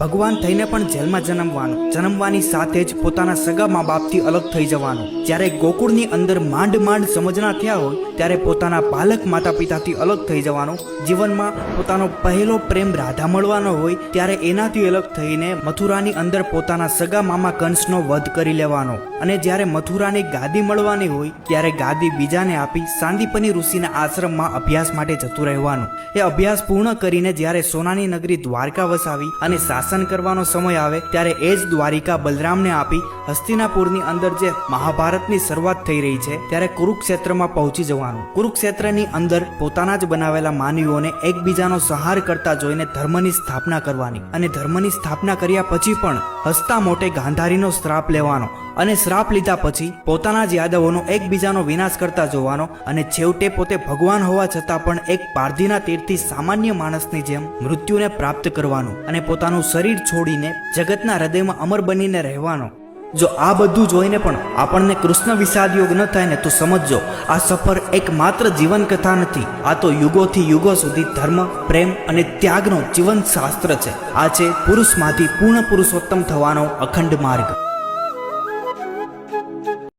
ભગવાન થઈને પણ જેલમાં જન્મવાની સાથે જ પોતાના સગા મા બાપથી અલગ થઈ જવાનું. જ્યારે ગોકુળની અંદર માંડ સમજણા થયા હોય ત્યારે પોતાના પાલક માતા પિતાથી અલગ થઈ જવાનું. જીવનમાં પોતાનો પહેલો પ્રેમ રાધા મળવાનો હોય ત્યારે એનાથી અલગ થઈને મથુરાની અંદર પોતાના સગા મામા કંસનો વધ કરી લેવાનો. અને જ્યારે મથુરાની ગાદી મળવાની હોય ત્યારે ગાદી બીજાને આપી સાંદીપની ઋષિના આશ્રમમાં અભ્યાસ માટે જતું રહેવાનું. એ અભ્યાસ પૂર્ણ કરીને જ્યારે સોનાની નગરી દ્વારકા વસાવી અને શાસન કરવાનો સમય આવે ત્યારે એ જ દ્વારિકા બલરામને આપી હસ્તિનાપુરની અંદર જે મહાભારતની શરૂઆત થઈ રહી છે ત્યારે કુરુક્ષેત્રમાં પહોંચી જવાનું. કુરુક્ષેત્રની અંદર પોતાના જ બનાવેલા માનવીઓને એકબીજાનો સંહાર કરતા જોઈને ધર્મની સ્થાપના કરવાની. અને ધર્મની સ્થાપના કર્યા પછી પણ હસતા મોટે ગાંધારીનો શ્રાપ લેવાનો. અને શ્રાપ લીધા પછી પોતાના જ યાદવોનો એકબીજાનો વિનાશ કરતા જોવાનો. અને છેવટે પોતે ભગવાન હોવા છતાં પણ એક પારધીના તીરથી સામાન્ય માણસની જેમ મૃત્યુને પ્રાપ્ત કરવાનું. અને પોતાનું શરીર છોડીને જગતના હૃદયમાં અમર બનીને રહેવાનો. જો આ બધું જોઈને પણ આપણને કૃષ્ણ વિષાદ યોગ ન થાય ને તો સમજજો, આ સફર એક માત્ર જીવન કથા નથી. આ તો યુગોથી યુગો સુધી ધર્મ, પ્રેમ અને ત્યાગનો જીવન શાસ્ત્ર છે. આ છે પુરુષમાંથી પૂર્ણ પુરુષોત્તમ થવાનો અખંડ માર્ગ.